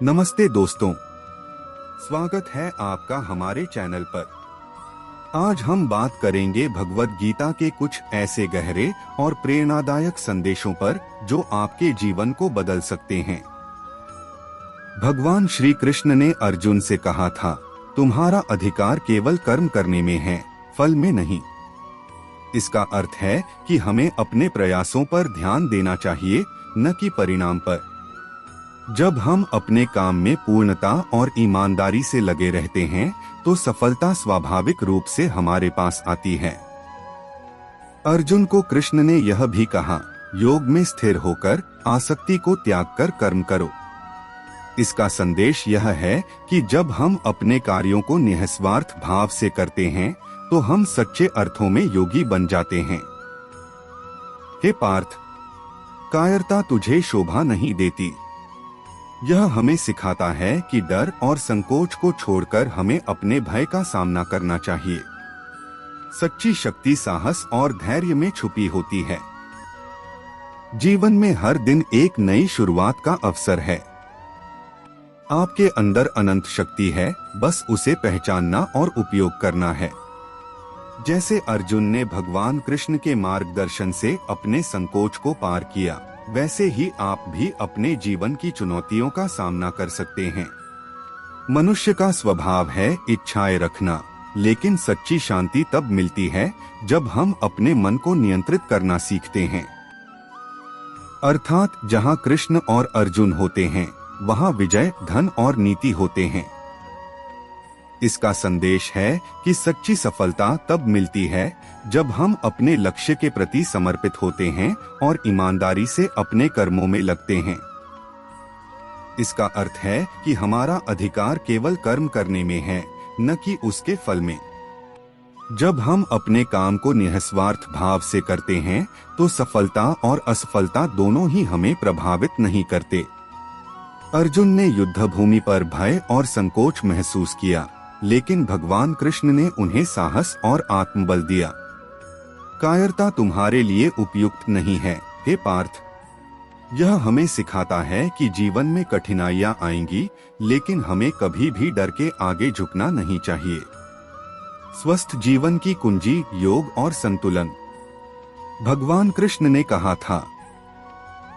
नमस्ते दोस्तों, स्वागत है आपका हमारे चैनल पर। आज हम बात करेंगे भगवद गीता के कुछ ऐसे गहरे और प्रेरणादायक संदेशों पर जो आपके जीवन को बदल सकते हैं। भगवान श्री कृष्ण ने अर्जुन से कहा था, तुम्हारा अधिकार केवल कर्म करने में है, फल में नहीं। इसका अर्थ है कि हमें अपने प्रयासों पर ध्यान देना चाहिए, न कि परिणाम पर। जब हम अपने काम में पूर्णता और ईमानदारी से लगे रहते हैं, तो सफलता स्वाभाविक रूप से हमारे पास आती है। अर्जुन को कृष्ण ने यह भी कहा, योग में स्थिर होकर आसक्ति को त्याग कर कर्म करो। इसका संदेश यह है कि जब हम अपने कार्यों को निस्वार्थ भाव से करते हैं, तो हम सच्चे अर्थों में योगी बन जाते हैं। हे पार्थ, कायरता तुझे शोभा नहीं देती। यह हमें सिखाता है कि डर और संकोच को छोड़कर हमें अपने भय का सामना करना चाहिए। सच्ची शक्ति साहस और धैर्य में छुपी होती है। जीवन में हर दिन एक नई शुरुआत का अवसर है। आपके अंदर अनंत शक्ति है, बस उसे पहचानना और उपयोग करना है। जैसे अर्जुन ने भगवान कृष्ण के मार्गदर्शन से अपने संकोच को पार किया, वैसे ही आप भी अपने जीवन की चुनौतियों का सामना कर सकते हैं। मनुष्य का स्वभाव है इच्छाएं रखना, लेकिन सच्ची शांति तब मिलती है जब हम अपने मन को नियंत्रित करना सीखते हैं। अर्थात जहां कृष्ण और अर्जुन होते हैं, वहां विजय, धन और नीति होते हैं। इसका संदेश है कि सच्ची सफलता तब मिलती है जब हम अपने लक्ष्य के प्रति समर्पित होते हैं और ईमानदारी से अपने कर्मों में लगते हैं। इसका अर्थ है कि हमारा अधिकार केवल कर्म करने में है, न कि उसके फल में। जब हम अपने काम को निस्वार्थ भाव से करते हैं, तो सफलता और असफलता दोनों ही हमें प्रभावित नहीं करते। अर्जुन ने युद्धभूमि पर भय और संकोच महसूस किया, लेकिन भगवान कृष्ण ने उन्हें साहस और आत्मबल दिया। कायरता तुम्हारे लिए उपयुक्त नहीं है, हे पार्थ। यह हमें सिखाता है कि जीवन में कठिनाइयां आएंगी, लेकिन हमें कभी भी डर के आगे झुकना नहीं चाहिए। स्वस्थ जीवन की कुंजी योग और संतुलन। भगवान कृष्ण ने कहा था,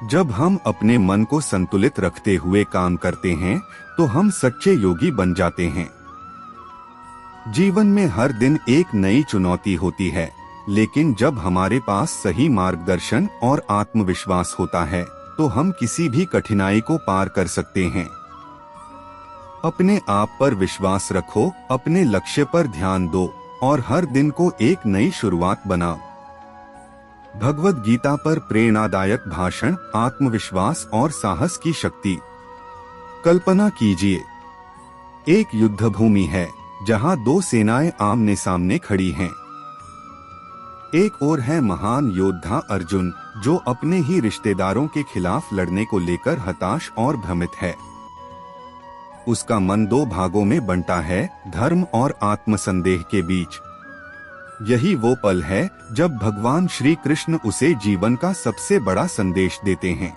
जब हम अपने मन को संतुलित रखते हुए काम करते हैं, तो हम सच्चे योगी बन जाते हैं। जीवन में हर दिन एक नई चुनौती होती है, लेकिन जब हमारे पास सही मार्गदर्शन और आत्मविश्वास होता है, तो हम किसी भी कठिनाई को पार कर सकते हैं। अपने आप पर विश्वास रखो, अपने लक्ष्य पर ध्यान दो और हर दिन को एक नई शुरुआत बनाओ। भगवद गीता पर प्रेरणादायक भाषण, आत्मविश्वास और साहस की शक्ति। कल्पना कीजिए, एक युद्धभूमि है जहां दो सेनाएं आमने सामने खड़ी हैं। एक ओर है महान योद्धा अर्जुन, जो अपने ही रिश्तेदारों के खिलाफ लड़ने को लेकर हताश और भ्रमित है। उसका मन दो भागों में बंटा है, धर्म और आत्मसंदेह के बीच। यही वो पल है जब भगवान श्री कृष्ण उसे जीवन का सबसे बड़ा संदेश देते हैं।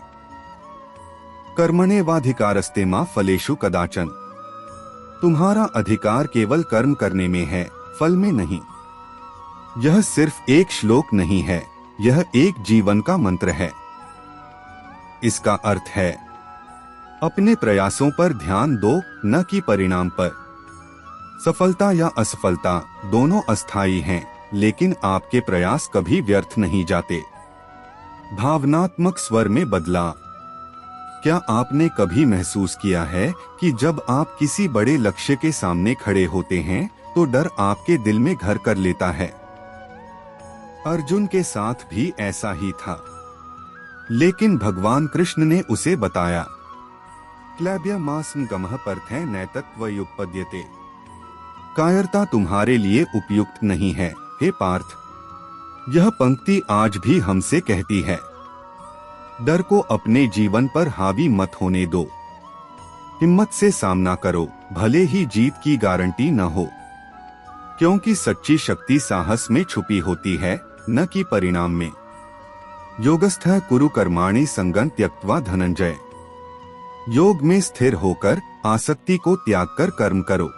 कर्मण्येवाधिकारस्ते मा फलेषु कदाचन। तुम्हारा अधिकार केवल कर्म करने में है, फल में नहीं। यह सिर्फ एक श्लोक नहीं है, यह एक जीवन का मंत्र है। इसका अर्थ है, अपने प्रयासों पर ध्यान दो, न कि परिणाम पर। सफलता या असफलता दोनों अस्थायी हैं, लेकिन आपके प्रयास कभी व्यर्थ नहीं जाते। भावनात्मक स्वर में बदलाव। क्या आपने कभी महसूस किया है कि जब आप किसी बड़े लक्ष्य के सामने खड़े होते हैं, तो डर आपके दिल में घर कर लेता है? अर्जुन के साथ भी ऐसा ही था, लेकिन भगवान कृष्ण ने उसे बताया, क्लैब्यमास्म गमः परथै नैतत्वयुपपद्यते। कायरता तुम्हारे लिए उपयुक्त नहीं है, हे पार्थ। यह पंक्ति आज भी हमसे कहती है, डर को अपने जीवन पर हावी मत होने दो। हिम्मत से सामना करो, भले ही जीत की गारंटी न हो, क्योंकि सच्ची शक्ति साहस में छुपी होती है, न कि परिणाम में। योगस्थः कुरु कर्माणि संगं त्यक्त्वा धनंजय। योग में स्थिर होकर आसक्ति को त्याग कर कर्म करो।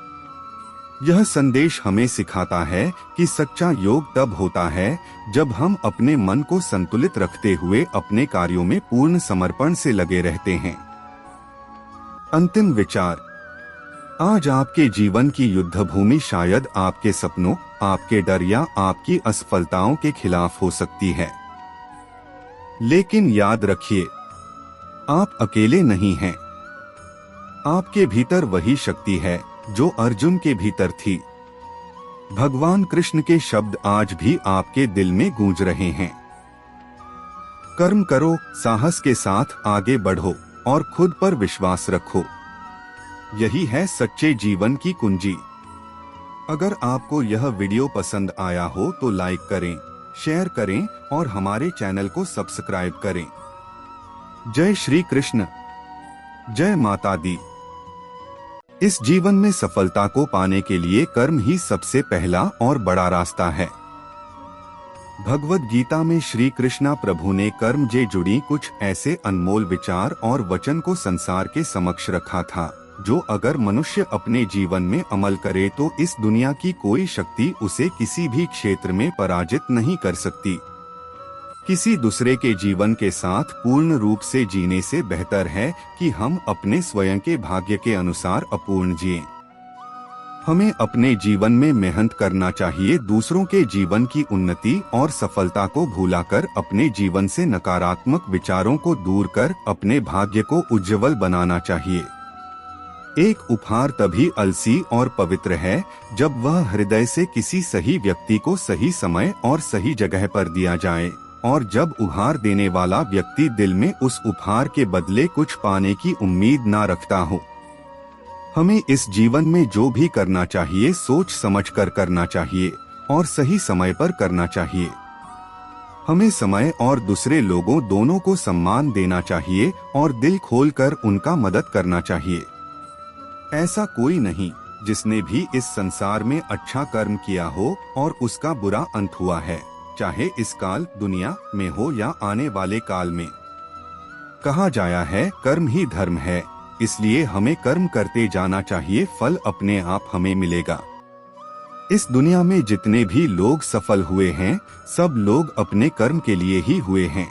यह संदेश हमें सिखाता है कि सच्चा योग तब होता है जब हम अपने मन को संतुलित रखते हुए अपने कार्यों में पूर्ण समर्पण से लगे रहते हैं। अंतिम विचार। आज आपके जीवन की युद्ध भूमि शायद आपके सपनों, आपके डर या आपकी असफलताओं के खिलाफ हो सकती है, लेकिन याद रखिए, आप अकेले नहीं हैं। आपके भीतर वही शक्ति है जो अर्जुन के भीतर थी। भगवान कृष्ण के शब्द आज भी आपके दिल में गूंज रहे हैं। कर्म करो, साहस के साथ आगे बढ़ो और खुद पर विश्वास रखो। यही है सच्चे जीवन की कुंजी। अगर आपको यह वीडियो पसंद आया हो तो लाइक करें, शेयर करें और हमारे चैनल को सब्सक्राइब करें। जय श्री कृष्ण, जय माता दी। इस जीवन में सफलता को पाने के लिए कर्म ही सबसे पहला और बड़ा रास्ता है। भगवद गीता में श्री कृष्णा प्रभु ने कर्म से जुड़ी कुछ ऐसे अनमोल विचार और वचन को संसार के समक्ष रखा था, जो अगर मनुष्य अपने जीवन में अमल करे तो इस दुनिया की कोई शक्ति उसे किसी भी क्षेत्र में पराजित नहीं कर सकती। किसी दूसरे के जीवन के साथ पूर्ण रूप से जीने से बेहतर है कि हम अपने स्वयं के भाग्य के अनुसार अपूर्ण जिएं। हमें अपने जीवन में मेहनत करना चाहिए, दूसरों के जीवन की उन्नति और सफलता को भुलाकर अपने जीवन से नकारात्मक विचारों को दूर कर अपने भाग्य को उज्जवल बनाना चाहिए। एक उपहार तभी अलसी और पवित्र है जब वह हृदय से किसी सही व्यक्ति को सही समय और सही जगह पर दिया जाए, और जब उपहार देने वाला व्यक्ति दिल में उस उपहार के बदले कुछ पाने की उम्मीद ना रखता हो। हमें इस जीवन में जो भी करना चाहिए सोच समझकर करना चाहिए और सही समय पर करना चाहिए। हमें समय और दूसरे लोगों दोनों को सम्मान देना चाहिए और दिल खोलकर उनका मदद करना चाहिए। ऐसा कोई नहीं जिसने भी इस संसार में अच्छा कर्म किया हो और उसका बुरा अंत हुआ है, चाहे इस काल दुनिया में हो या आने वाले काल में। कहा जाया है कर्म ही धर्म है, इसलिए हमें कर्म करते जाना चाहिए, फल अपने आप हमें मिलेगा। इस दुनिया में जितने भी लोग सफल हुए हैं, सब लोग अपने कर्म के लिए ही हुए हैं।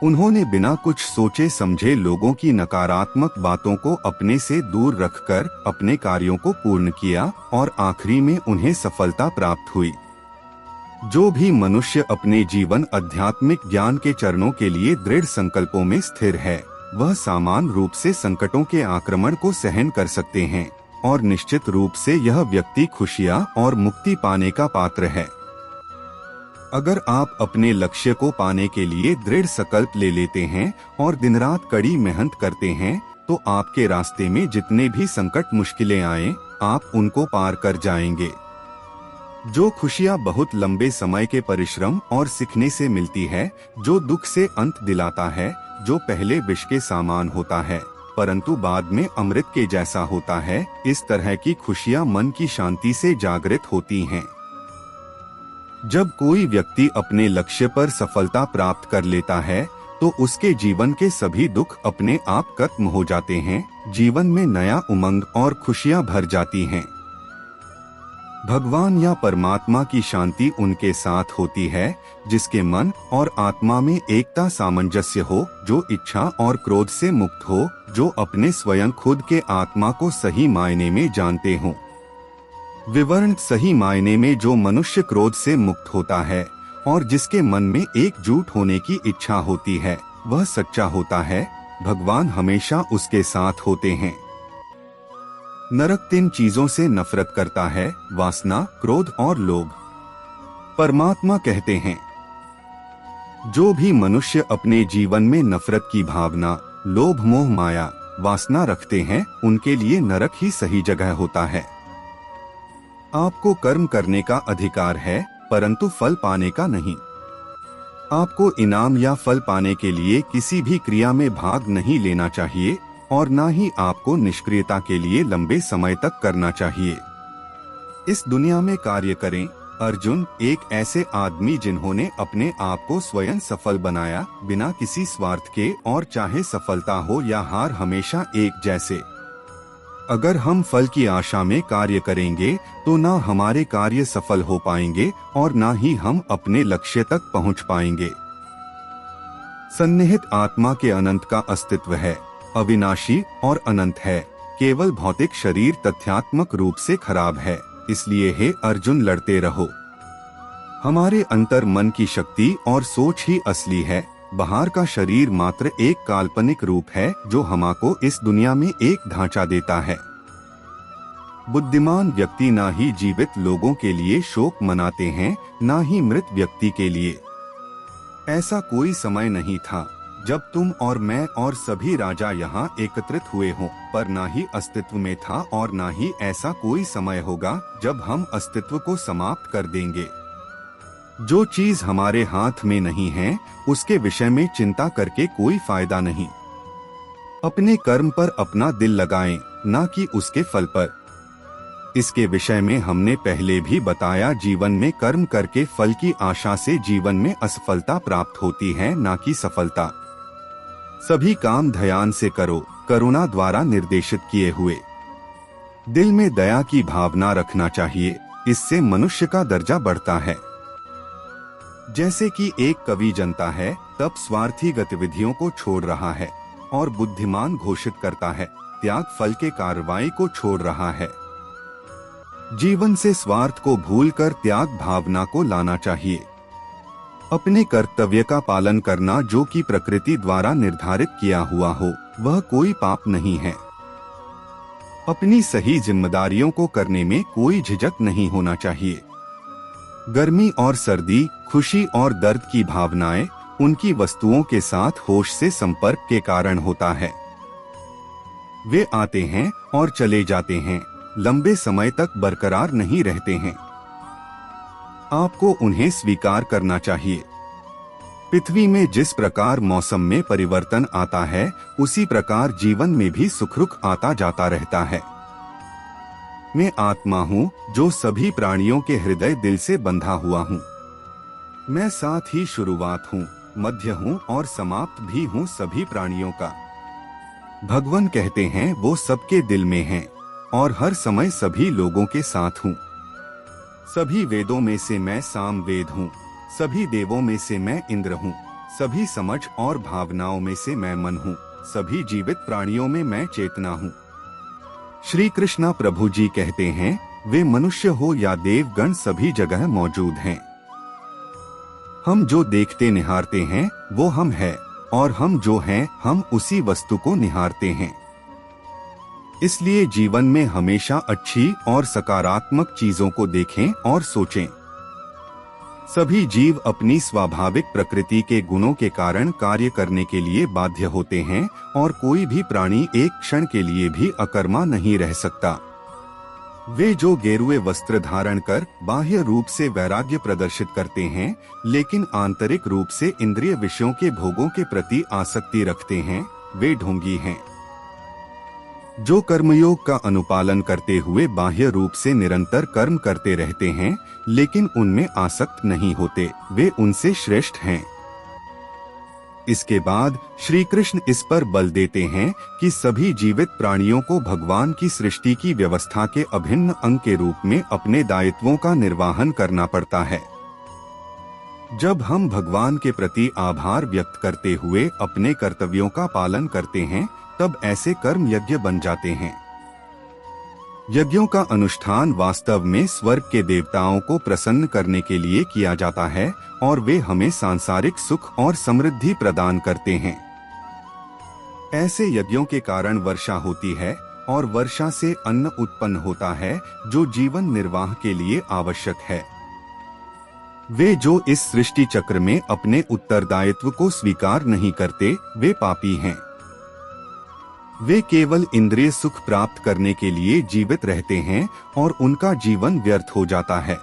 उन्होंने बिना कुछ सोचे समझे लोगों की नकारात्मक बातों को अपने से दूर रखकर अपने कार्यों को पूर्ण किया और आखिरी में उन्हें सफलता प्राप्त हुई। जो भी मनुष्य अपने जीवन आध्यात्मिक ज्ञान के चरणों के लिए दृढ़ संकल्पों में स्थिर है, वह समान रूप से संकटों के आक्रमण को सहन कर सकते हैं और निश्चित रूप से यह व्यक्ति खुशियां और मुक्ति पाने का पात्र है। अगर आप अपने लक्ष्य को पाने के लिए दृढ़ संकल्प ले लेते हैं और दिन रात कड़ी मेहनत करते हैं, तो आपके रास्ते में जितने भी संकट मुश्किलें आए, आप उनको पार कर जाएंगे। जो खुशियां बहुत लंबे समय के परिश्रम और सीखने से मिलती है, जो दुख से अंत दिलाता है, जो पहले विष के समान होता है परंतु बाद में अमृत के जैसा होता है, इस तरह की खुशियां मन की शांति से जागृत होती हैं। जब कोई व्यक्ति अपने लक्ष्य पर सफलता प्राप्त कर लेता है, तो उसके जीवन के सभी दुख अपने आप खत्म हो जाते हैं, जीवन में नया उमंग और खुशियां भर जाती हैं। भगवान या परमात्मा की शांति उनके साथ होती है जिसके मन और आत्मा में एकता सामंजस्य हो, जो इच्छा और क्रोध से मुक्त हो, जो अपने स्वयं खुद के आत्मा को सही मायने में जानते हों। विवरण सही मायने में जो मनुष्य क्रोध से मुक्त होता है और जिसके मन में एकजुट होने की इच्छा होती है, वह सच्चा होता है। भगवान हमेशा उसके साथ होते हैं। नरक 3 चीजों से नफरत करता है, वासना, क्रोध और लोभ। परमात्मा कहते हैं, जो भी मनुष्य अपने जीवन में नफरत की भावना, लोभ, मोह, माया, वासना रखते हैं, उनके लिए नरक ही सही जगह होता है। आपको कर्म करने का अधिकार है, परंतु फल पाने का नहीं। आपको इनाम या फल पाने के लिए किसी भी क्रिया में भाग नहीं लेना चाहिए और न ही आपको निष्क्रियता के लिए लंबे समय तक करना चाहिए। इस दुनिया में कार्य करें, अर्जुन, एक ऐसे आदमी जिन्होंने अपने आप को स्वयं सफल बनाया, बिना किसी स्वार्थ के, और चाहे सफलता हो या हार हमेशा एक जैसे। अगर हम फल की आशा में कार्य करेंगे तो ना हमारे कार्य सफल हो पाएंगे और ना ही हम अपने लक्ष्य तक पहुंच पाएंगे। सन्निहित आत्मा के अनंत का अस्तित्व है, अविनाशी और अनंत है। केवल भौतिक शरीर तथ्यात्मक रूप से खराब है। इसलिए हे अर्जुन, लड़ते रहो। हमारे अंतर मन की शक्ति और सोच ही असली है। बाहर का शरीर मात्र एक काल्पनिक रूप है जो हमको इस दुनिया में एक ढांचा देता है। बुद्धिमान व्यक्ति ना ही जीवित लोगों के लिए शोक मनाते हैं, ना ही मृत व्यक्ति के लिए। ऐसा कोई समय नहीं था जब तुम और मैं और सभी राजा यहाँ एकत्रित हुए हों, पर ना ही अस्तित्व में था और ना ही ऐसा कोई समय होगा जब हम अस्तित्व को समाप्त कर देंगे। जो चीज हमारे हाथ में नहीं है उसके विषय में चिंता करके कोई फायदा नहीं। अपने कर्म पर अपना दिल लगाएं, ना कि उसके फल पर। इसके विषय में हमने पहले भी बताया, जीवन में कर्म करके फल की आशा से जीवन में असफलता प्राप्त होती है, ना कि सफलता। सभी काम ध्यान से करो, करुणा द्वारा निर्देशित किए हुए। दिल में दया की भावना रखना चाहिए, इससे मनुष्य का दर्जा बढ़ता है। जैसे कि एक कवि जनता है तब स्वार्थी गतिविधियों को छोड़ रहा है और बुद्धिमान घोषित करता है त्याग फल के कार्रवाई को छोड़ रहा है। जीवन से स्वार्थ को भूलकर त्याग भावना को लाना चाहिए। अपने कर्तव्य का पालन करना जो कि प्रकृति द्वारा निर्धारित किया हुआ हो, वह कोई पाप नहीं है। अपनी सही जिम्मेदारियों को करने में कोई झिझक नहीं होना चाहिए। गर्मी और सर्दी, खुशी और दर्द की भावनाएं उनकी वस्तुओं के साथ होश से संपर्क के कारण होता है। वे आते हैं और चले जाते हैं, लंबे समय तक बरकरार नहीं रहते हैं। आपको उन्हें स्वीकार करना चाहिए। पृथ्वी में जिस प्रकार मौसम में परिवर्तन आता है, उसी प्रकार जीवन में भी सुख रुख आता जाता रहता है। मैं आत्मा हूँ जो सभी प्राणियों के हृदय दिल से बंधा हुआ हूँ। मैं साथ ही शुरुआत हूँ, मध्य हूँ और समाप्त भी हूँ सभी प्राणियों का। भगवान कहते हैं वो सबके दिल में हैं और हर समय सभी लोगों के साथ हूँ। सभी वेदों में से मैं साम वेद हूँ, सभी देवों में से मैं इंद्र हूँ, सभी समझ और भावनाओं में से मैं मन हूँ, सभी जीवित प्राणियों में मैं चेतना हूँ। श्री कृष्णा प्रभु जी कहते हैं, वे मनुष्य हो या देवगण सभी जगह मौजूद हैं। हम जो देखते निहारते हैं वो हम हैं और हम जो हैं हम उसी वस्तु को निहारते हैं। इसलिए जीवन में हमेशा अच्छी और सकारात्मक चीजों को देखें और सोचें। सभी जीव अपनी स्वाभाविक प्रकृति के गुणों के कारण कार्य करने के लिए बाध्य होते हैं और कोई भी प्राणी एक क्षण के लिए भी अकर्मा नहीं रह सकता। वे जो गेरुए वस्त्र धारण कर बाह्य रूप से वैराग्य प्रदर्शित करते हैं, लेकिन आंतरिक रूप से इंद्रिय विषयों के भोगों के प्रति आसक्ति रखते हैं, वे ढोंगी हैं। जो कर्मयोग का अनुपालन करते हुए बाह्य रूप से निरंतर कर्म करते रहते हैं, लेकिन उनमें आसक्त नहीं होते, वे उनसे श्रेष्ठ हैं। इसके बाद श्री कृष्ण इस पर बल देते हैं कि सभी जीवित प्राणियों को भगवान की सृष्टि की व्यवस्था के अभिन्न अंग के रूप में अपने दायित्वों का निर्वहन करना पड़ता है। जब हम भगवान के प्रति आभार व्यक्त करते हुए अपने कर्तव्यों का पालन करते हैं, तब ऐसे कर्म यज्ञ बन जाते हैं। यज्ञों का अनुष्ठान वास्तव में स्वर्ग के देवताओं को प्रसन्न करने के लिए किया जाता है और वे हमें सांसारिक सुख और समृद्धि प्रदान करते हैं। ऐसे यज्ञों के कारण वर्षा होती है और वर्षा से अन्न उत्पन्न होता है जो जीवन निर्वाह के लिए आवश्यक है। वे जो इस सृष्टि चक्र में अपने उत्तरदायित्व को स्वीकार नहीं करते, वे पापी हैं। वे केवल इंद्रिय सुख प्राप्त करने के लिए जीवित रहते हैं और उनका जीवन व्यर्थ हो जाता है।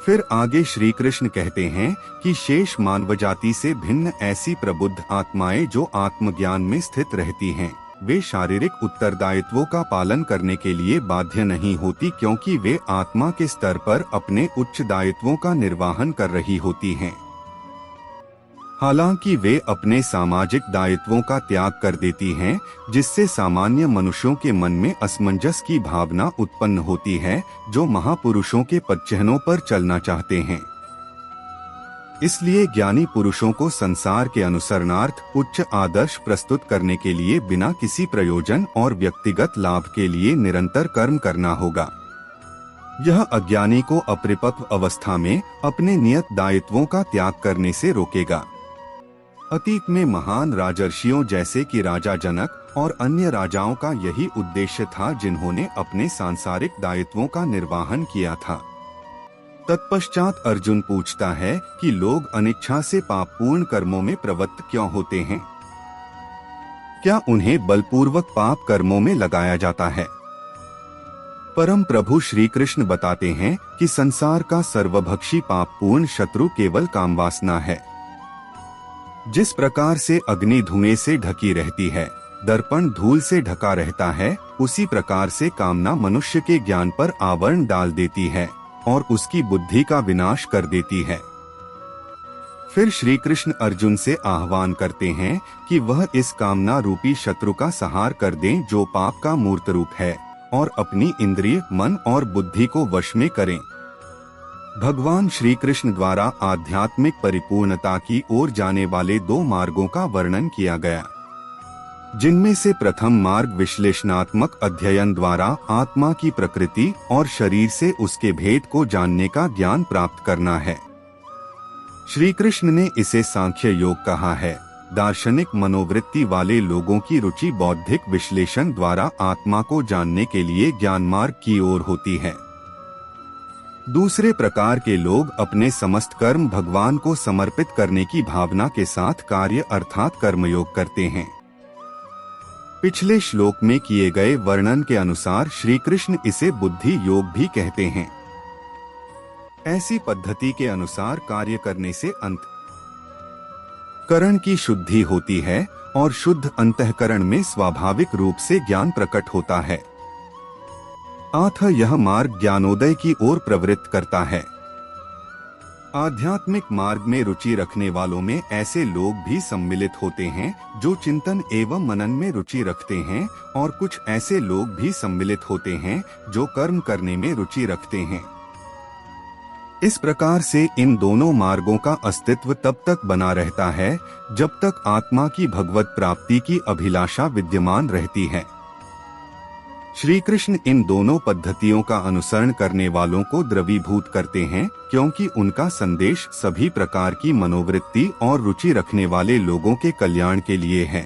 फिर आगे श्री कृष्ण कहते हैं कि शेष मानव जाति से भिन्न ऐसी प्रबुद्ध आत्माएं जो आत्मज्ञान में स्थित रहती हैं, वे शारीरिक उत्तरदायित्वों का पालन करने के लिए बाध्य नहीं होती, क्योंकि वे आत्मा के स्तर पर अपने उच्च दायित्वों का निर्वहन कर रही होती हैं। हालांकि वे अपने सामाजिक दायित्वों का त्याग कर देती हैं, जिससे सामान्य मनुष्यों के मन में असमंजस की भावना उत्पन्न होती है, जो महापुरुषों के पदचिह्नों पर चलना चाहते हैं। इसलिए ज्ञानी पुरुषों को संसार के अनुसरणार्थ उच्च आदर्श प्रस्तुत करने के लिए बिना किसी प्रयोजन और व्यक्तिगत लाभ के लिए निरंतर कर्म करना होगा। यह अज्ञानी को अपरिपक्व अवस्था में अपने नियत दायित्वों का त्याग करने से रोकेगा। अतीत में महान राजर्षियों जैसे कि राजा जनक और अन्य राजाओं का यही उद्देश्य था, जिन्होंने अपने सांसारिक दायित्वों का निर्वहन किया था। तत्पश्चात अर्जुन पूछता है कि लोग अनिच्छा से पापपूर्ण कर्मों में प्रवृत्त क्यों होते हैं? क्या उन्हें बलपूर्वक पाप कर्मों में लगाया जाता है? परम प्रभु श्री कृष्ण बताते हैं कि संसार का सर्वभक्षी पापपूर्ण शत्रु केवल कामवासना है। जिस प्रकार से अग्नि धुएं से ढकी रहती है, दर्पण धूल से ढका रहता है, उसी प्रकार से कामना मनुष्य के ज्ञान पर आवरण डाल देती है और उसकी बुद्धि का विनाश कर देती है। फिर श्री कृष्ण अर्जुन से आह्वान करते हैं कि वह इस कामना रूपी शत्रु का संहार कर दें, जो पाप का मूर्त रूप है, और अपनी इंद्रिय, मन और बुद्धि को वश में करें। भगवान श्री कृष्ण द्वारा आध्यात्मिक परिपूर्णता की ओर जाने वाले दो मार्गों का वर्णन किया गया, जिनमें से प्रथम मार्ग विश्लेषणात्मक अध्ययन द्वारा आत्मा की प्रकृति और शरीर से उसके भेद को जानने का ज्ञान प्राप्त करना है। श्री कृष्ण ने इसे सांख्य योग कहा है। दार्शनिक मनोवृत्ति वाले लोगों की रुचि बौद्धिक विश्लेषण द्वारा आत्मा को जानने के लिए ज्ञान मार्ग की ओर होती है। दूसरे प्रकार के लोग अपने समस्त कर्म भगवान को समर्पित करने की भावना के साथ कार्य अर्थात कर्मयोग करते हैं। पिछले श्लोक में किए गए वर्णन के अनुसार श्री कृष्ण इसे बुद्धि योग भी कहते हैं। ऐसी पद्धति के अनुसार कार्य करने से अंतःकरण की शुद्धि होती है और शुद्ध अंतःकरण में स्वाभाविक रूप से ज्ञान प्रकट होता है। अतः यह मार्ग ज्ञानोदय की ओर प्रवृत्त करता है। आध्यात्मिक मार्ग में रुचि रखने वालों में ऐसे लोग भी सम्मिलित होते हैं जो चिंतन एवं मनन में रुचि रखते हैं, और कुछ ऐसे लोग भी सम्मिलित होते हैं जो कर्म करने में रुचि रखते हैं। इस प्रकार से इन दोनों मार्गों का अस्तित्व तब तक बना रहता है जब तक आत्मा की भगवत प्राप्ति की अभिलाषा विद्यमान रहती है। श्री कृष्ण इन दोनों पद्धतियों का अनुसरण करने वालों को द्रवीभूत करते हैं, क्योंकि उनका संदेश सभी प्रकार की मनोवृत्ति और रुचि रखने वाले लोगों के कल्याण के लिए है।